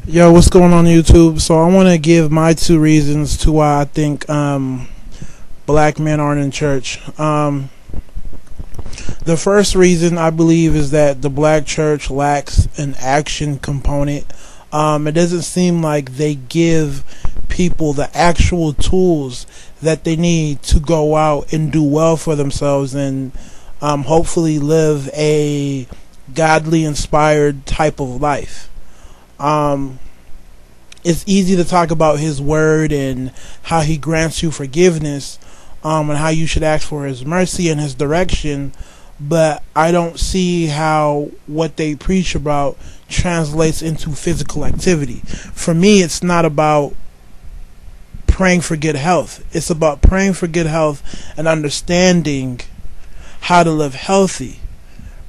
Yo, what's going on YouTube? So I want to give my two reasons to why I think black men aren't in church. The first reason I believe is that the black church lacks an action component. It doesn't seem like they give people the actual tools that they need to go out and do well for themselves and hopefully live a godly inspired type of life. It's easy to talk about his word and how he grants you forgiveness, and how you should ask for his mercy and his direction, but I don't see how what they preach about translates into physical activity. For me, it's not about praying for good health. It's about praying for good health and understanding how to live healthy,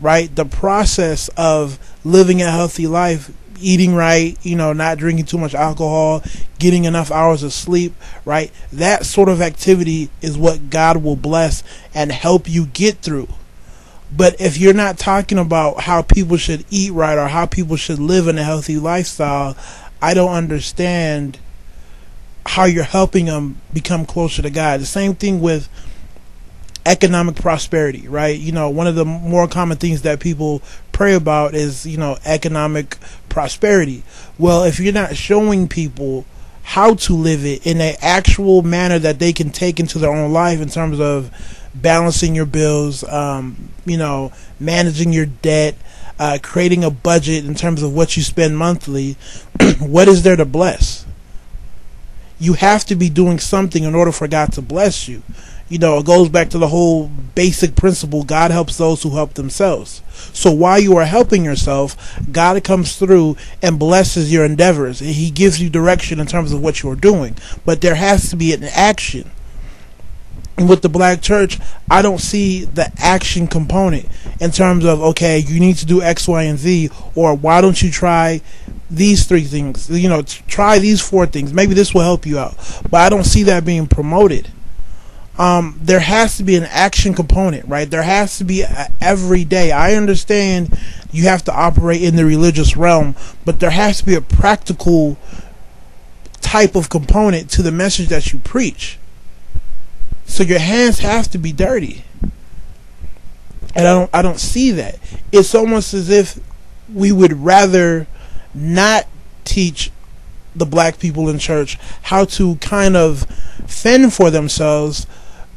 right? The process of living a healthy life, eating right, not drinking too much alcohol, getting enough hours of sleep, right? That sort of activity is what God will bless and help you get through. But if you're not talking about how people should eat right or how people should live in a healthy lifestyle, I don't understand how you're helping them become closer to God. The same thing with economic prosperity, right? One of the more common things that people pray about is, economic prosperity. Well, if you're not showing people how to live it in an actual manner that they can take into their own life in terms of balancing your bills, managing your debt, creating a budget in terms of what you spend monthly, what is there to bless? You have to be doing something in order for God to bless you. It goes back to the whole basic principle, God helps those who help themselves. So while you are helping yourself, God comes through and blesses your endeavors. He gives you direction in terms of what you're doing. But there has to be an action. And with the black church, I don't see the action component in terms of, okay, you need to do X, Y, and Z, or why don't you try these three things? Try these four things. Maybe this will help you out. But I don't see that being promoted. There has to be an action component, right? There has to be every day. I understand you have to operate in the religious realm, but there has to be a practical type of component to the message that you preach. So your hands have to be dirty. And I don't see that. It's almost as if we would rather not teach the black people in church how to kind of fend for themselves,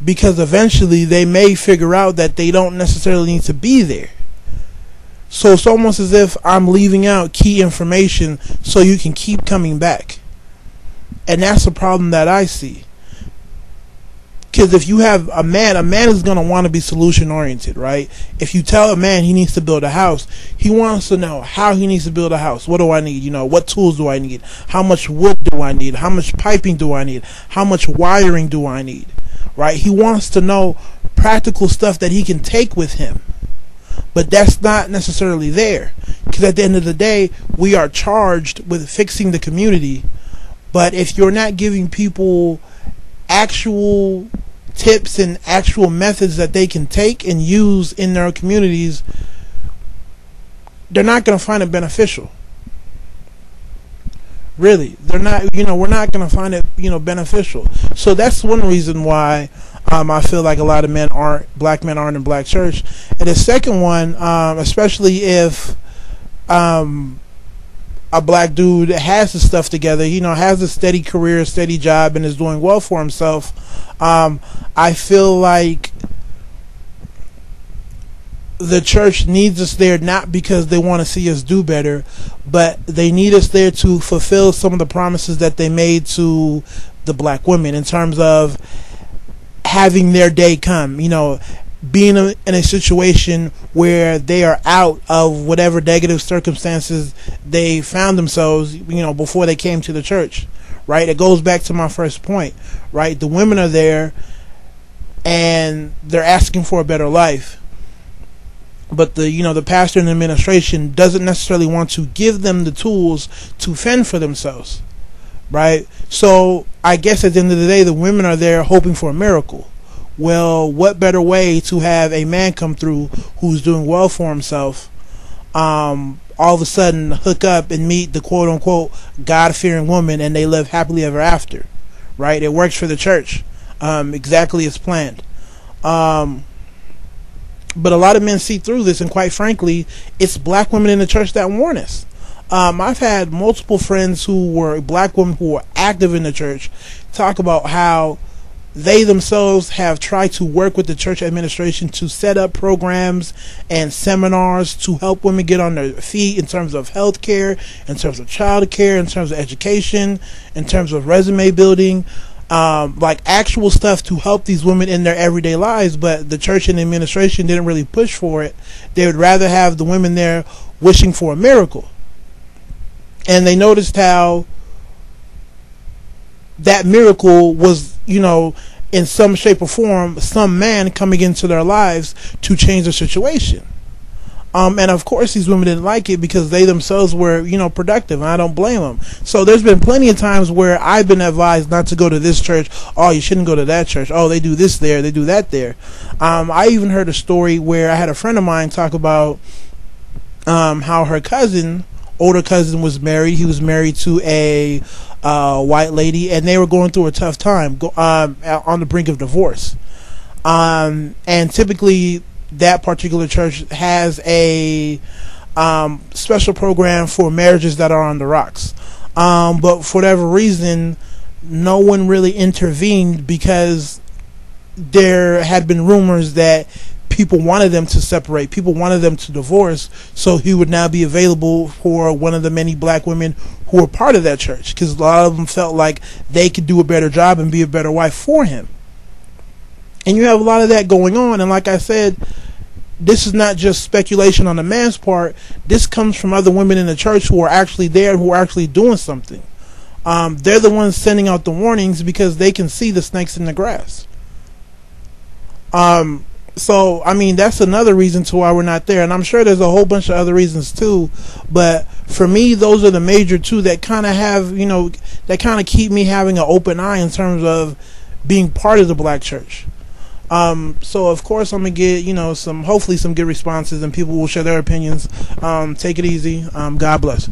because eventually they may figure out that they don't necessarily need to be there. So it's almost as if I'm leaving out key information so you can keep coming back. And that's the problem that I see. Because if you have a man is going to want to be solution oriented, right? If you tell a man he needs to build a house, he wants to know how he needs to build a house. What do I need? What tools do I need? How much wood do I need? How much piping do I need? How much wiring do I need? Right? He wants to know practical stuff that he can take with him. But that's not necessarily there. Because at the end of the day, we are charged with fixing the community. But if you're not giving people actual tips and actual methods that they can take and use in their communities, they're not going to find it beneficial. Really, they're not. We're not going to find it, beneficial. So that's one reason why I feel like a lot of black men aren't in black church. And the second one, especially if a black dude has his stuff together, has a steady career, steady job, and is doing well for himself, I feel like the church needs us there not because they want to see us do better, but they need us there to fulfill some of the promises that they made to the black women in terms of having their day come, being in a situation where they are out of whatever negative circumstances they found themselves, before they came to the church, right? It goes back to my first point, right? The women are there and they're asking for a better life. But the pastor and the administration doesn't necessarily want to give them the tools to fend for themselves, right? So I guess at the end of the day, the women are there hoping for a miracle. Well, what better way to have a man come through who's doing well for himself, all of a sudden hook up and meet the quote unquote God-fearing woman and they live happily ever after, right? It works for the church, exactly as planned. But a lot of men see through this, and quite frankly, it's black women in the church that warn us. I've had multiple friends who were black women who were active in the church talk about how they themselves have tried to work with the church administration to set up programs and seminars to help women get on their feet in terms of health care, in terms of child care, in terms of education, in terms of resume building, like actual stuff to help these women in their everyday lives. But the church and the administration didn't really push for it. They would rather have the women there wishing for a miracle. And they noticed how that miracle was, in some shape or form, some man coming into their lives to change the situation. And of course these women didn't like it because they themselves were, productive, and I don't blame them. So there's been plenty of times where I've been advised not to go to this church. Oh, you shouldn't go to that church. Oh, they do this there, they do that there. I even heard a story where I had a friend of mine talk about how her older cousin was married. He was married to a white lady, and they were going through a tough time, on the brink of divorce. And typically that particular church has a special program for marriages that are on the rocks. But for whatever reason, no one really intervened because there had been rumors that people wanted them to separate. People wanted them to divorce, so he would now be available for one of the many black women who were part of that church, because a lot of them felt like they could do a better job and be a better wife for him. And you have a lot of that going on, and like I said, this is not just speculation on the man's part. This comes from other women in the church who are actually there, who are actually doing something. They're the ones sending out the warnings because they can see the snakes in the grass. So, I mean, that's another reason to why we're not there. And I'm sure there's a whole bunch of other reasons too. But for me, those are the major two that kind of have, that kind of keep me having an open eye in terms of being part of the black church. So of course I'm going to get, hopefully some good responses, and people will share their opinions. Take it easy. God bless.